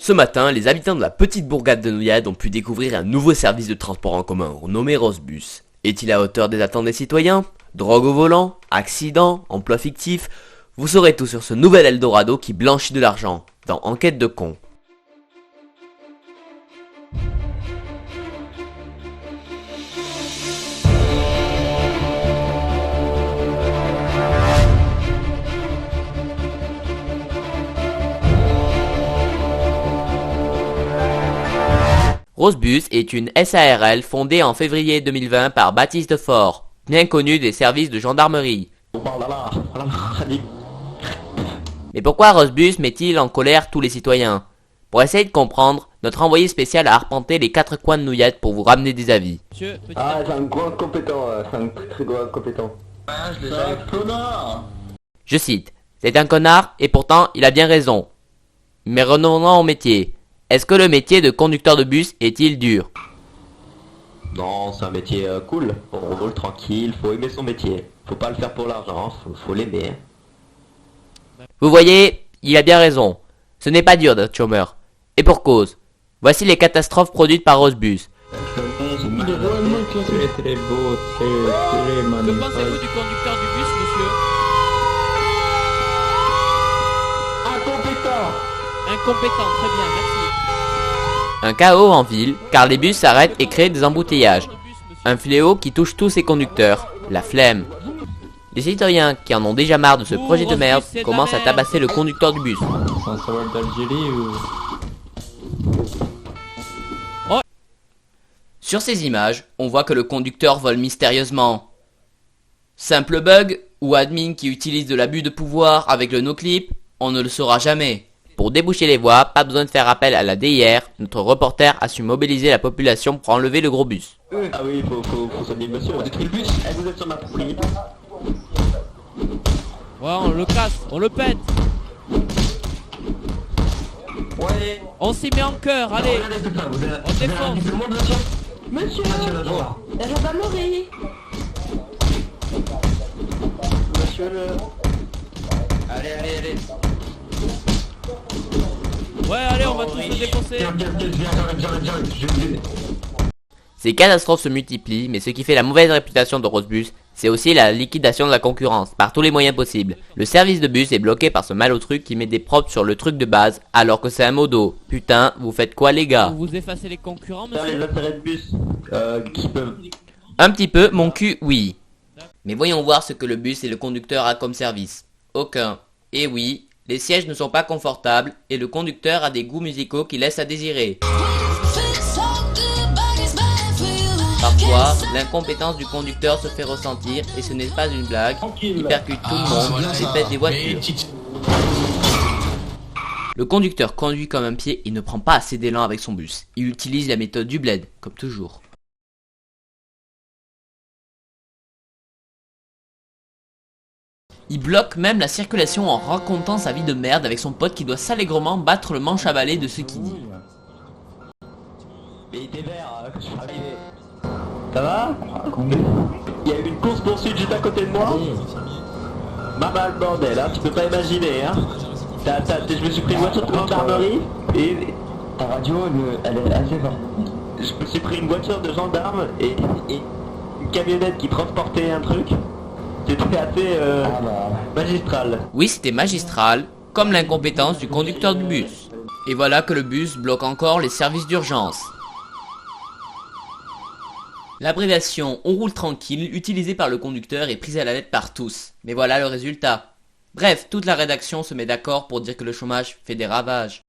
Ce matin, les habitants de la petite bourgade de Nouillade ont pu découvrir un nouveau service de transport en commun, nommé Rosebus. Est-il à hauteur des attentes des citoyens? Drogue au volant? Accidents? Emploi fictif? Vous saurez tout sur ce nouvel Eldorado qui blanchit de l'argent, dans Enquête de con. Rosebus est une SARL fondée en février 2020 par Baptiste Faure, bien connu des services de gendarmerie. Mais pourquoi Rosebus met-il en colère tous les citoyens? Pour essayer de comprendre, notre envoyé spécial a arpenté les 4 coins de Nouillade pour vous ramener des avis. Monsieur, c'est un grand compétent, c'est un très grand compétent. C'est un connard. Je cite, c'est un connard et pourtant il a bien raison. Mais revenons au métier. Est-ce que le métier de conducteur de bus est-il dur? Non, c'est un métier cool. On roule tranquille, faut aimer son métier. Faut pas le faire pour l'argent, faut l'aimer. Vous voyez, il a bien raison. Ce n'est pas dur d'être chômeur. Et pour cause. Voici les catastrophes produites par Rosebus. Très beau, très magnifique. Que pensez-vous du conducteur du bus, monsieur? Incompétent, très bien, merci. Un chaos en ville, car les bus s'arrêtent et créent des embouteillages. Un fléau qui touche tous ses conducteurs, la flemme. Les citoyens qui en ont déjà marre de ce projet de merde commencent à tabasser le conducteur du bus. Sans savoir d'Algérie ou... Sur ces images, on voit que le conducteur vole mystérieusement. Simple bug ou admin qui utilise de l'abus de pouvoir avec le no-clip, on ne le saura jamais. Pour déboucher les voies, pas besoin de faire appel à la DIR, notre reporter a su mobiliser la population pour enlever le gros bus. Ah oui, faut soigner le monsieur, on détruit le bus. Vous êtes sur ma propriété. Ouais, on le casse, on le pète. Ouais. On s'y met en cœur, allez. On défonce. Monsieur, la gendarmerie. Monsieur le... Allez. Ouais, allez, on va tous se défoncer. Ces catastrophes se multiplient, mais ce qui fait la mauvaise réputation de Rosebus, c'est aussi la liquidation de la concurrence, par tous les moyens possibles. Le service de bus est bloqué par ce malotruc qui met des props sur le truc de base, alors que c'est un modo. Putain, vous faites quoi les gars? Vous effacez les concurrents, Les monsieur? intérêts de bus, qui peuvent... Un petit peu, mon cul, oui. Mais voyons voir ce que le bus et le conducteur a comme service. Aucun. Et oui, les sièges ne sont pas confortables, et le conducteur a des goûts musicaux qui laissent à désirer. Parfois, l'incompétence du conducteur se fait ressentir et ce n'est pas une blague, il percute tout le monde et pète des voitures. Le conducteur conduit comme un pied et ne prend pas assez d'élan avec son bus. Il utilise la méthode du bled, comme toujours. Il bloque même la circulation en racontant sa vie de merde avec son pote qui doit allègrement battre le manche à balai de ce qu'il dit. Mais il était vert, je suis arrivé. Ça va? Il y a eu une course poursuite juste à côté de moi. Maman le bordel, hein, tu peux pas imaginer, hein. Je me suis pris une voiture de gendarmerie et... Ta radio, elle est assez forte. Je me suis pris une voiture de gendarme et une camionnette qui transportait un truc. C'était assez magistral. Oui, c'était magistral, comme l'incompétence du conducteur du bus. Et voilà que le bus bloque encore les services d'urgence. L'abréviation « On roule tranquille » utilisée par le conducteur est prise à la lettre par tous. Mais voilà le résultat. Bref, toute la rédaction se met d'accord pour dire que le chômage fait des ravages.